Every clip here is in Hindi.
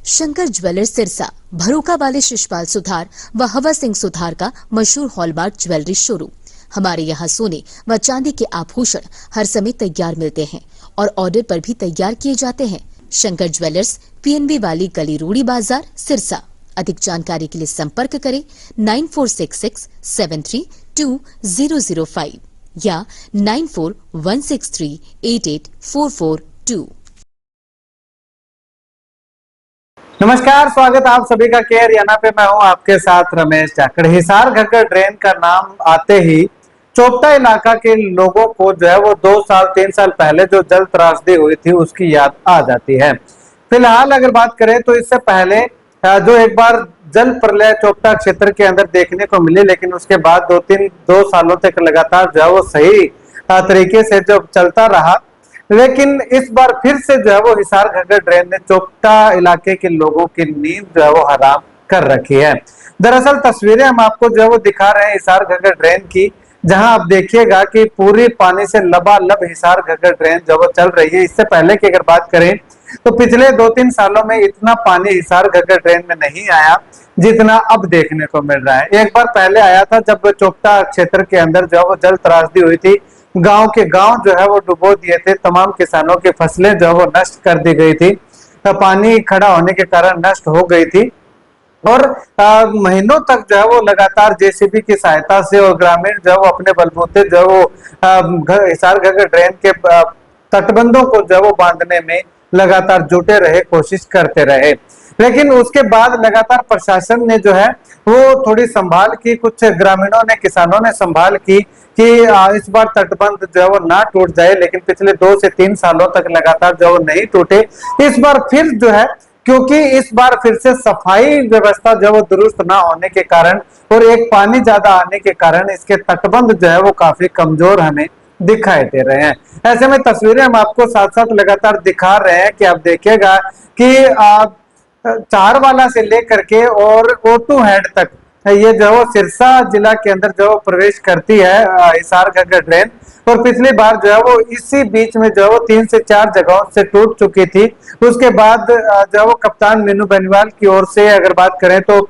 शंकर ज्वेलर्स सिरसा भरोका वाले शिशपाल सुथार व हवा सिंह सुथार का मशहूर हॉलमार्क ज्वेलरी शोरूम। हमारे यहाँ सोने व चांदी के आभूषण हर समय तैयार मिलते हैं और ऑर्डर पर भी तैयार किए जाते हैं। शंकर ज्वेलर्स पीएनबी वाली गली रूड़ी बाजार सिरसा। अधिक जानकारी के लिए संपर्क करें 9466732005 या 9416388442। नमस्कार, स्वागत आप सभी का केयर याना पे। मैं हूं आपके साथ रमेश जाखड़। हिसार घग्गर ड्रेन का नाम आते ही चोपता इलाका के लोगों को जो है वो 2-3 साल पहले जो जल त्रासदी हुई थी उसकी याद आ जाती है। फिलहाल अगर बात करें तो इससे पहले जो एक बार जल प्रलय चोपता क्षेत्र के अंदर देखने को मिली, लेकिन उसके बाद 2 सालों तक लगातार जो है वो सही तरीके से जो चलता रहा। लेकिन इस बार फिर से जो है वो हिसार घग्गर ड्रेन ने चोपता इलाके के लोगों की नींद जो है वो हराम कर रखी है। दरअसल तस्वीरें हम आपको जो है वो दिखा रहे हैं हिसार घग्गर ड्रेन की, जहां आप देखिएगा कि पूरी पानी से लबालब हिसार घग्गर ड्रेन जो वो चल रही है। इससे पहले की अगर बात करें तो पिछले 2-3 सालों में इतना पानी हिसार घग्गर ड्रेन में नहीं आया जितना अब देखने को मिल रहा है। एक बार पहले आया था जब चोपता क्षेत्र के अंदर जो है वो जल त्रासदी हुई थी। गांव के गांव जो है वो डुबो दिए थे, तमाम किसानों की फसलें जो है वो नष्ट कर दी गई थी, पानी खड़ा होने के कारण नष्ट हो गई थी। और महीनों तक जो है वो लगातार जेसीबी की सहायता से और ग्रामीण जो है वो अपने बलबूते जो है वो हिसार घग्गर ड्रेन के तटबंधों को जो है वो बांधने में लगातार जुटे रहे, कोशिश करते रहे। लेकिन उसके बाद लगातार प्रशासन ने जो है वो थोड़ी संभाल की, कुछ ग्रामीणों ने, किसानों ने संभाल की कि इस बार तटबंध जो है वो ना टूट जाए। लेकिन पिछले 2 से 3 सालों तक लगातार जो नहीं टूटे। इस बार फिर जो है, क्योंकि इस बार फिर से सफाई व्यवस्था जो वो दुरुस्त ना होने के कारण और एक पानी ज्यादा आने के कारण इसके तटबंध जो है वो काफी कमजोर हमें दिखाई दे रहे हैं। ऐसे में तस्वीरें हम आपको साथ साथ लगातार दिखा रहे हैं कि आप देखिएगा कि चारवाला से लेकर के और ओटू हेड तक ये जो वो सिरसा जिला के अंदर जो प्रवेश करती है हिसार घग्गर ड्रेन। और पिछली बार जो है वो इसी बीच में जो है वो 3 से 4 जगहों से टूट चुकी थी। उसके बाद जो है वो कप्तान मीनू बेनीवाल की ओर से अगर बात करें तो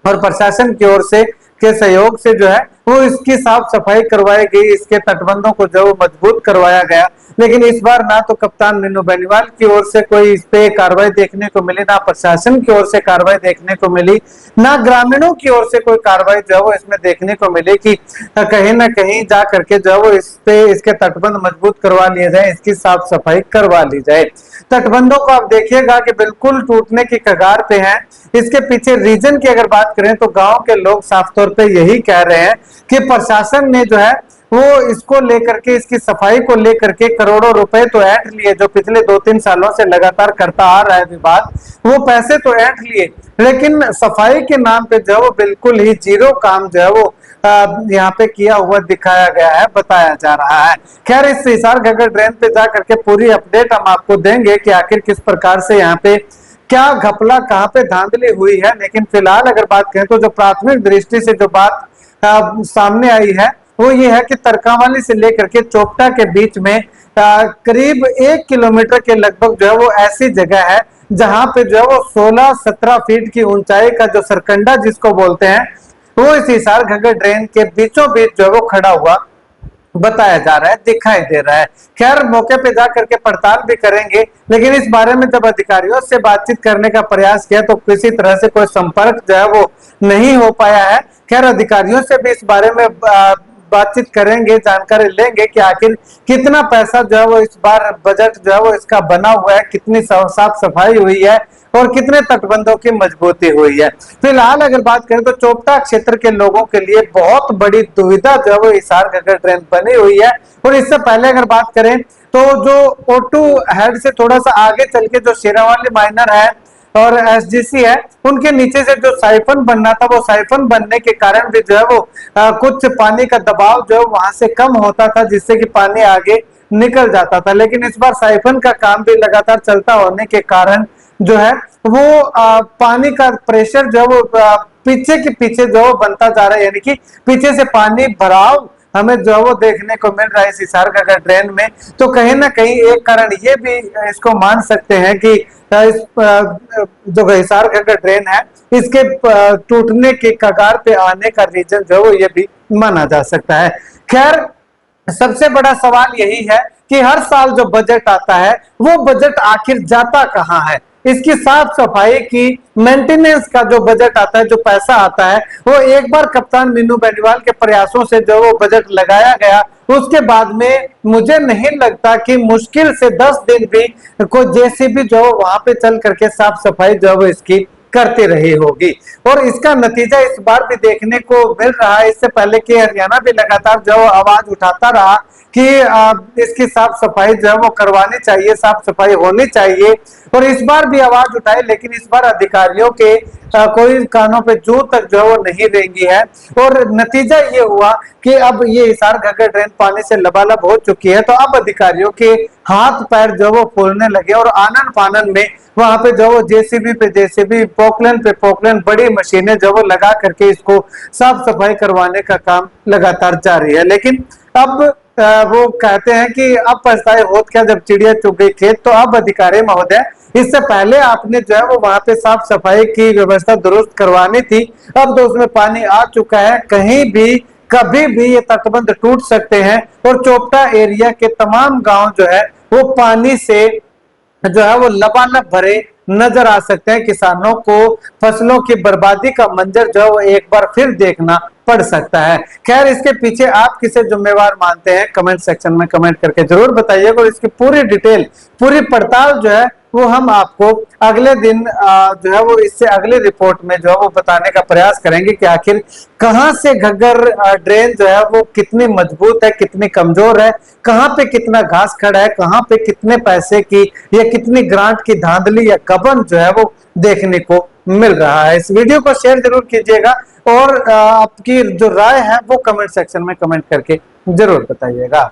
और प्रशासन की ओर से के सहयोग से जो है वो इसकी साफ सफाई करवाई गई, इसके तटबंधों को जो मजबूत करवाया गया। लेकिन इस बार ना तो कप्तान मीनू बेनीवाल की ओर से कोई इस पे कार्रवाई देखने को मिली, ना प्रशासन की ओर से कार्रवाई देखने को मिली, ना ग्रामीणों की ओर से कोई कार्रवाई जो है वो इसमें देखने को मिली कि कहीं ना कहीं जा करके जो है वो इस पे इसके तटबंध मजबूत करवा लिए जाए, इसकी साफ सफाई करवा ली जाए। तटबंधों को आप देखिएगा कि बिल्कुल टूटने की कगार पे हैं। इसके पीछे रीजन की अगर बात करें तो गांव के लोग साफ तौर पे यही कह रहे हैं कि प्रशासन ने जो है वो इसको लेकर के, इसकी सफाई को लेकर के करोड़ों रुपए तो ऐंठ लिए, जो पिछले 2-3 सालों से लगातार करता आ रहा है विभाग, वो पैसे तो ऐंठ लिए, लेकिन सफाई के नाम पे जो वो बिल्कुल ही जीरो काम जो है वो यहाँ पे किया हुआ दिखाया गया है, बताया जा रहा है। खैर, इस हिसार घग्गर ड्रेन पे जा करके पूरी अपडेट हम आपको देंगे कि आखिर किस प्रकार से यहाँ पे क्या घपला, कहाँ पे धांधली हुई है। लेकिन फिलहाल अगर बात करें तो जो प्राथमिक दृष्टि से जो बात सामने आई है वो ये है कि तरकावाली से लेकर के चोपटा के बीच में करीब 1 किलोमीटर के लगभग जो है वो ऐसी जगह है जहां पे जो है वो 16-17 फीट की ऊंचाई का जो सरकंडा जिसको बोलते हैं वो इस हिसार घग्गर ड्रेन के बीचों बीच जो है वो खड़ा हुआ बताया जा रहा है, दिखाई दे रहा है। खैर, मौके पे जा करके पड़ताल भी करेंगे, लेकिन इस बारे में जब अधिकारियों से बातचीत करने का प्रयास किया तो किसी तरह से कोई संपर्क जो है वो नहीं हो पाया है। खैर, अधिकारियों से भी इस बारे में बातचीत करेंगे, जानकारी लेंगे कि आखिर कितना पैसा जो है वो इस बार बजट जो है वो इसका बना हुआ है, कितनी साफ सफाई हुई है और कितने तटबंधों की मजबूती हुई है। फिलहाल अगर बात करें तो चोपता क्षेत्र के लोगों के लिए बहुत बड़ी दुविधा जो है वो हिसार घग्गर ड्रेन बनी हुई है। और इससे पहले अगर बात करें तो जो ओटू हेड से थोड़ा सा आगे चल के जो शेरावाली माइनर है और एसजीसी है, उनके नीचे से जो साइफन बनना था वो साइफन बनने के कारण भी जो है वो कुछ पानी का दबाव जो वहां से कम होता था, जिससे कि पानी आगे निकल जाता था। लेकिन इस बार साइफन का काम भी लगातार चलता होने के कारण जो है वो पानी का प्रेशर जो है वो पीछे के पीछे जो बनता जा रहा है, यानी कि पीछे से पानी भराव हमें जो है वो देखने को मिल रहा है इस हिसार घाघर ड्रेन में, तो कहीं ना कहीं एक कारण ये भी इसको मान सकते हैं कि इस जो हिसार घाघर ड्रेन है इसके टूटने के कगार पे आने का रीजन जो है वो ये भी माना जा सकता है। खैर, सबसे बड़ा सवाल यही है कि हर साल जो बजट आता है वो बजट आखिर जाता कहाँ है। इसकी साफ सफाई की, मेंटेनेंस का जो बजट आता है, जो पैसा आता है, वो एक बार कप्तान मीनू बेनीवाल के प्रयासों से जो वो बजट लगाया गया, उसके बाद में मुझे नहीं लगता कि मुश्किल से 10 दिन भी कोई जेसीबी जो वहां पे चल करके साफ सफाई जो वो इसकी करती रही होगी। और इसका नतीजा इस बार भी देखने को मिल रहा है। इससे पहले कि हरियाणा भी लगातार जो आवाज उठाता रहा कि इसकी साफ सफाई जो है वो करवानी चाहिए, साफ सफाई होनी चाहिए, और इस बार भी आवाज उठाई, लेकिन इस बार अधिकारियों के कोई कानों पे जू तक जो है वो नहीं रेंगी है। और नतीजा ये हुआ कि अब ये हिसार घाघर ड्रेन पानी से लबालब हो चुकी है, तो अब अधिकारियों के हाथ पैर जो वो फूलने लगे और आनन फानन में वहां पे जो वो जेसीबी पे जेसीबी, पोकलेन पे पोकलेन, बड़ी मशीनें जो वो लगा करके इसको साफ सफाई करवाने का काम लगातार जारी है। लेकिन अब वो कहते हैं कि अब पछताए होत क्या जब चिड़िया चुग गई खेत। तो अब अधिकारी महोदय, इससे पहले आपने जो है वो वहां पे साफ सफाई की व्यवस्था दुरुस्त करवानी थी। अब तो उसमें पानी आ चुका है, कहीं भी कभी भी ये तटबंध टूट सकते हैं और चोपटा एरिया के तमाम गांव जो है वो पानी से जो है वो लबालब भरे नजर आ सकते हैं। किसानों को फसलों की बर्बादी का मंजर जो है वो एक बार फिर देखना पड़ सकता है। खैर, इसके पीछे आप किसे जिम्मेवार मानते हैं, कमेंट सेक्शन में कमेंट करके जरूर बताइएगा। और इसकी पूरी डिटेल, पूरी पड़ताल जो है वो हम आपको अगले दिन जो है वो इससे अगली रिपोर्ट में जो है वो बताने का प्रयास करेंगे कि आखिर कहां से घग्गर ड्रेन जो है वो कितनी मजबूत है, कितनी कमजोर है, कहां पे कितना घास खड़ा है, कहां पे कितने पैसे की या कितनी ग्रांट की धांधली या कबन जो है वो देखने को मिल रहा है। इस वीडियो को शेयर जरूर कीजिएगा और आपकी जो राय है वो कमेंट सेक्शन में कमेंट करके जरूर बताइएगा।